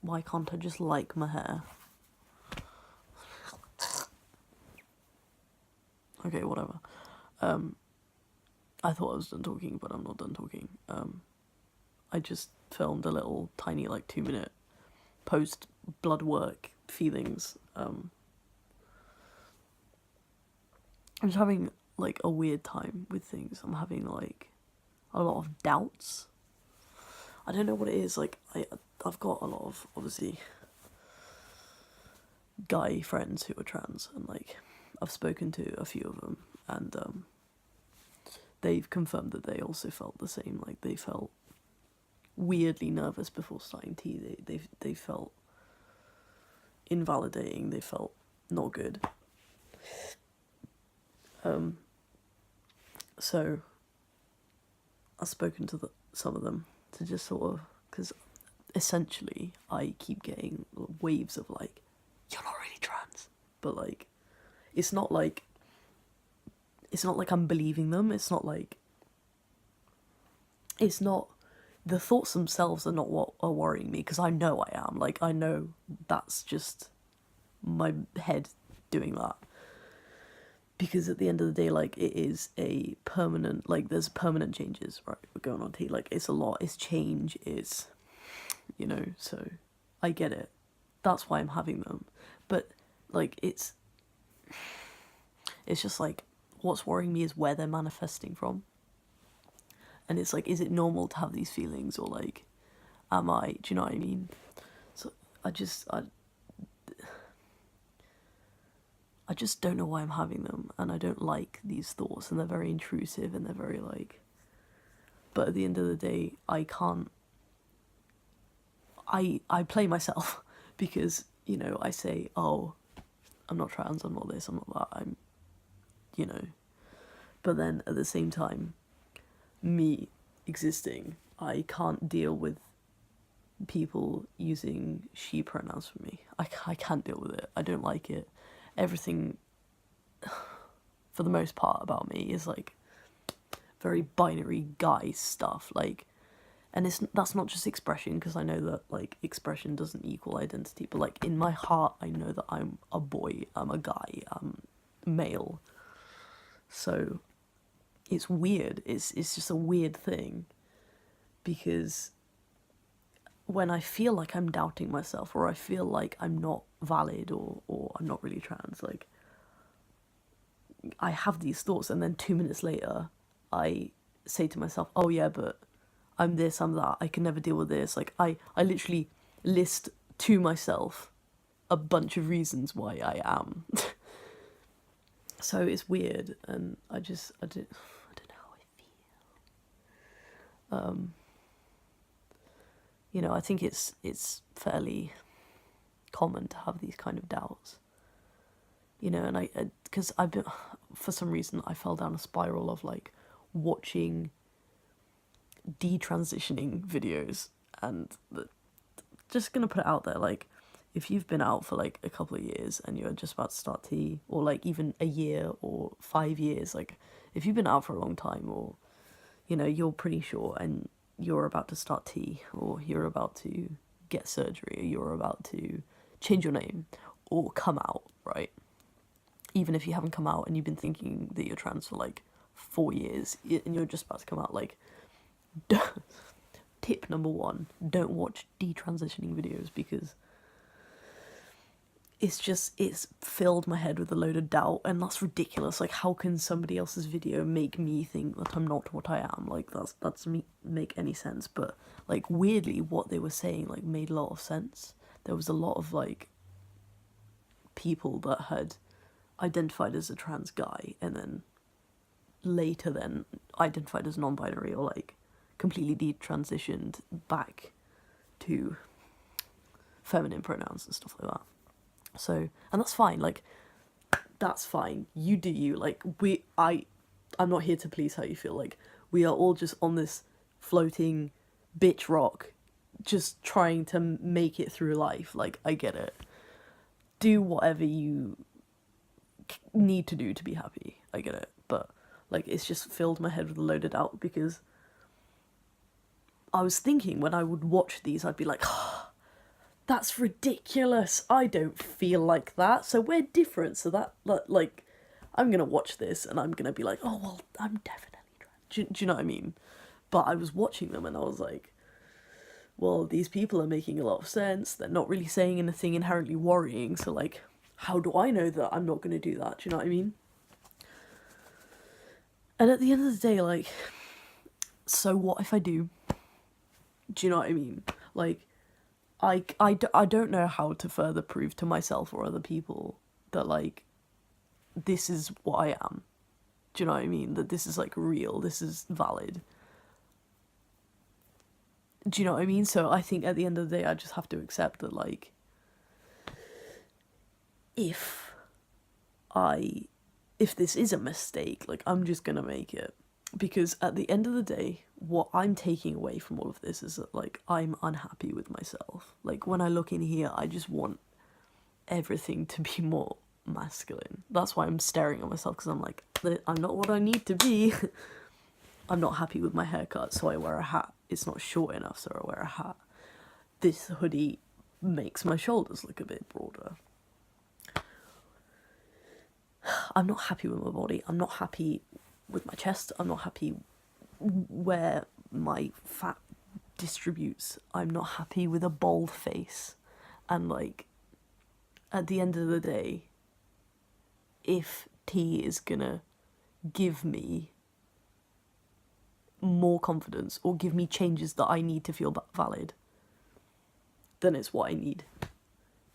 Why can't I just like my hair? Okay, whatever. I thought I was done talking, but I'm not done talking. I just filmed a little tiny, like, 2-minute post blood work feelings. I'm just having, like, a weird time with things. I'm having, like, a lot of doubts. I don't know what it is. Like, I've got a lot of, obviously, guy friends who are trans, and, like, I've spoken to a few of them, and they've confirmed that they also felt the same. Like, they felt weirdly nervous before starting T. They felt invalidating. They felt not good. So I've spoken to some of them to just sort of, because essentially I keep getting waves of like, you're not really trans, but like, it's not like I'm believing them. It's not the thoughts themselves are not what are worrying me, because I know I am. Like, I know that's just my head doing that. Because at the end of the day, like, it is a permanent, like, there's permanent changes, right? We're going on to, like, it's a lot, it's change, it's, so I get it. That's why I'm having them. But, like, it's just, like, what's worrying me is where they're manifesting from. And it's, like, is it normal to have these feelings, or, like, do you know what I mean? So, I just don't know why I'm having them, and I don't like these thoughts, and they're very intrusive, and they're very, like... But at the end of the day, I can't... I play myself, because, I say, oh, I'm not trans, I'm not this, I'm not that, I'm... But then, at the same time, me existing, I can't deal with people using she pronouns for me. I can't deal with it. I don't like it. Everything, for the most part, about me is, like, very binary guy stuff, like, and that's not just expression, because I know that, like, expression doesn't equal identity, but, like, in my heart, I know that I'm a boy, I'm a guy, I'm male, so it's weird, it's just a weird thing, because when I feel like I'm doubting myself, or I feel like I'm not valid, or I'm not really trans, like, I have these thoughts, and then 2 minutes later, I say to myself, oh yeah, but I'm this, I'm that, I can never deal with this. Like, I literally list to myself a bunch of reasons why I am. So it's weird, and I don't know how I feel. I think it's fairly common to have these kind of doubts. And because I've been, for some reason, I fell down a spiral of, like, watching detransitioning videos, and just gonna put it out there, like, if you've been out for, like, a couple of years, and you're just about to start T, or, like, even a year, or 5 years, like, if you've been out for a long time, or, you're pretty sure, and you're about to start T, or you're about to get surgery, or you're about to change your name, or come out, right? Even if you haven't come out and you've been thinking that you're trans for, like, 4 years, and you're just about to come out, like, tip number 1, don't watch detransitioning videos, because it's filled my head with a load of doubt, and that's ridiculous. Like, how can somebody else's video make me think that I'm not what I am? Like, that doesn't make any sense. But, like, weirdly, what they were saying, like, made a lot of sense. There was a lot of, like, people that had identified as a trans guy, and then later then identified as non-binary, or, like, completely detransitioned back to feminine pronouns and stuff like that. So, and that's fine, like, that's fine, you do you, like, I'm not here to please how you feel, like, we are all just on this floating bitch rock, just trying to make it through life, like, I get it. Do whatever you need to do to be happy, I get it, but, like, it's just filled my head with a load of doubt, because I was thinking when I would watch these, I'd be like, oh, that's ridiculous. I don't feel like that. So we're different. So that, like, I'm gonna watch this and I'm gonna be like, oh, well, I'm definitely trans. Do you know what I mean? But I was watching them and I was like, well, these people are making a lot of sense. They're not really saying anything inherently worrying. So, like, how do I know that I'm not gonna do that? Do you know what I mean? And at the end of the day, like, so what if I do? Do you know what I mean? Like, I don't know how to further prove to myself or other people that, like, this is what I am. Do you know what I mean? That this is, like, real, this is valid. Do you know what I mean? So I think at the end of the day, I just have to accept that, like, if I, if this is a mistake, like, I'm just gonna make it. Because at the end of the day, what I'm taking away from all of this is that, like, I'm unhappy with myself. Like, when I look in here, I just want everything to be more masculine. That's why I'm staring at myself, because I'm like, I'm not what I need to be. I'm not happy with my haircut, so I wear a hat. It's not short enough, so I wear a hat. This hoodie makes my shoulders look a bit broader. I'm not happy with my body. I'm not happy with my chest. I'm not happy where my fat distributes. I'm not happy with a bald face. And, like, at the end of the day, if tea is gonna give me more confidence or give me changes that I need to feel valid, then it's what I need.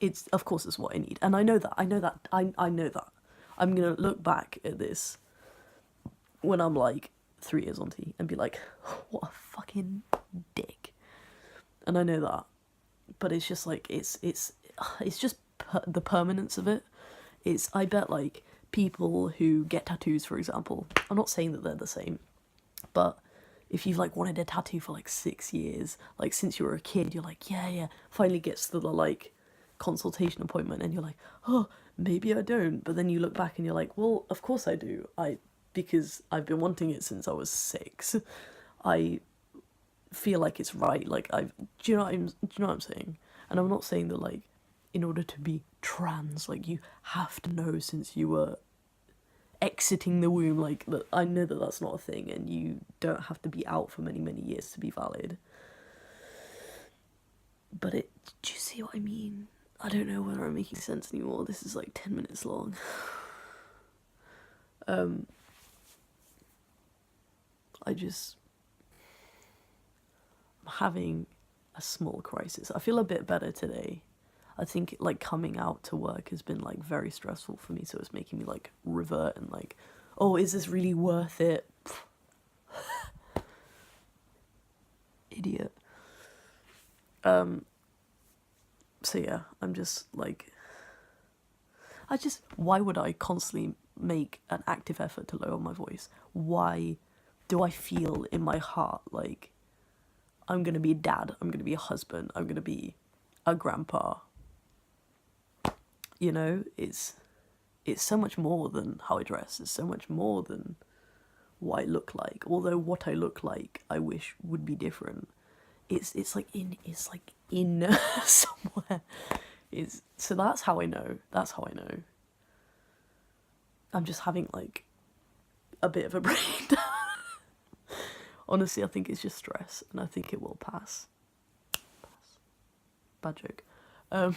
It's, of course, it's what I need. And I know that. I know that. I'm gonna look back at this when I'm, like, 3 years on tea and be like, what a fucking dick. And I know that. But it's just, like, it's just the permanence of it. It's, I bet, like, people who get tattoos, for example, I'm not saying that they're the same, but if you've, like, wanted a tattoo for, like, 6 years, like, since you were a kid, you're like, yeah, finally gets to the, like, consultation appointment, and you're like, oh, maybe I don't, but then you look back and you're like, well, of course I do, because I've been wanting it since I was 6. I feel like it's right, like, do you know what I'm saying? And I'm not saying that, like, in order to be trans, like, you have to know since you were exiting the womb, like, that. I know that that's not a thing, and you don't have to be out for many, many years to be valid. But do you see what I mean? I don't know whether I'm making sense anymore. This is, like, 10 minutes long. I'm having a small crisis. I feel a bit better today. I think, like, coming out to work has been, like, very stressful for me, so it's making me, like, revert and, like, oh, is this really worth it? Idiot. So yeah, I'm just, like, why would I constantly make an active effort to lower my voice? Why do I feel in my heart like I'm gonna be a dad, I'm gonna be a husband, I'm gonna be a grandpa? You know, it's so much more than how I dress. It's so much more than what I look like. Although what I look like, I wish would be different. It's like in somewhere. So that's how I know. That's how I know. I'm just having, like, a bit of a breakdown. Honestly, I think it's just stress, and I think it will pass. Bad joke. I'm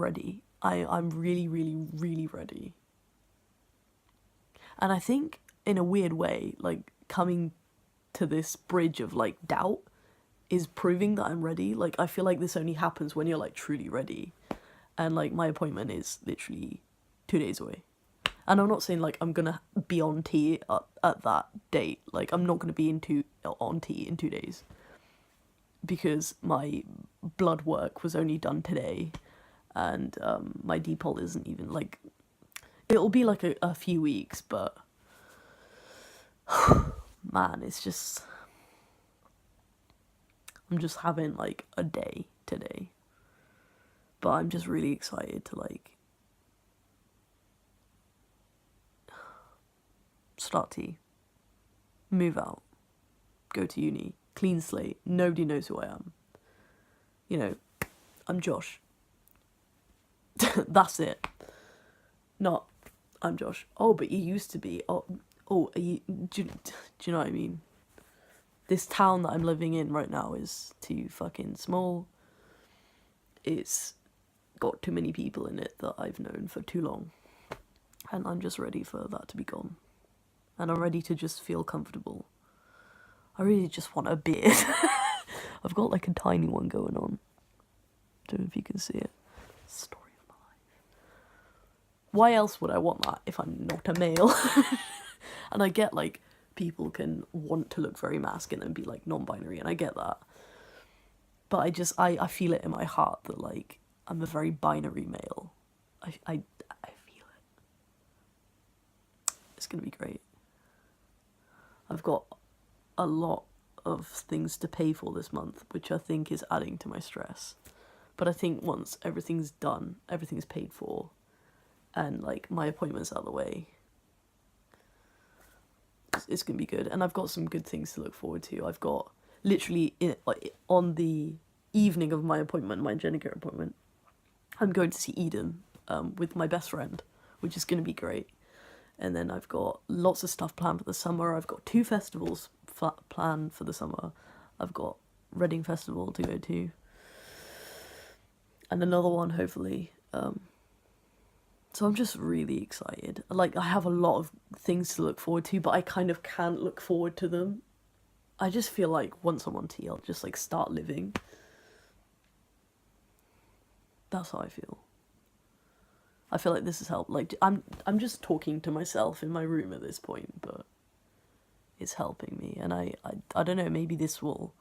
ready. I'm really, really, really ready. And I think, in a weird way, like, coming to this bridge of, like, doubt is proving that I'm ready. Like, I feel like this only happens when you're, like, truly ready. And, like, my appointment is literally 2 days away. And I'm not saying, like, I'm gonna be on tea at that date. Like, I'm not gonna be on tea in 2 days. Because my blood work was only done today. And my depol isn't even, like... It'll be, like, a few weeks, but... Man, it's just... I'm just having, like, a day today. But I'm just really excited to, like... start tea. Move out. Go to uni. Clean slate. Nobody knows who I am. You know, I'm Josh. That's it. Not, I'm Josh. Oh, but you used to be. Are you, do you know what I mean? This town that I'm living in right now is too fucking small. It's got too many people in it that I've known for too long. And I'm just ready for that to be gone. And I'm ready to just feel comfortable. I really just want a beard. I've got like a tiny one going on. Don't know if you can see it. Story of my life. Why else would I want that if I'm not a male? And I get like people can want to look very masculine and be like non-binary, and I get that. But I feel it in my heart that like I'm a very binary male. I feel it. It's gonna be great. I've got a lot of things to pay for this month, which I think is adding to my stress. But I think once everything's done, everything's paid for, and like my appointment's out of the way, it's gonna be good. And I've got some good things to look forward to. I've got literally on the evening of my appointment, my gender care appointment, I'm going to see Eden with my best friend, which is gonna be great. And then I've got lots of stuff planned for the summer. I've got 2 festivals planned for the summer. I've got Reading Festival to go to, and another one hopefully. So I'm just really excited. Like, I have a lot of things to look forward to, but I kind of can't look forward to them. I just feel like once I'm on T, I'll just like start living. That's how I feel. I feel like this has helped. Like, I'm just talking to myself in my room at this point, but it's helping me. And I don't know, maybe this will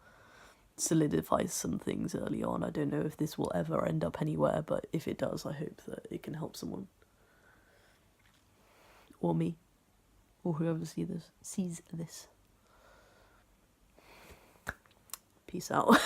solidify some things early on. I don't know if this will ever end up anywhere, but if it does, I hope that it can help someone. Or me. Or whoever sees this. Peace out.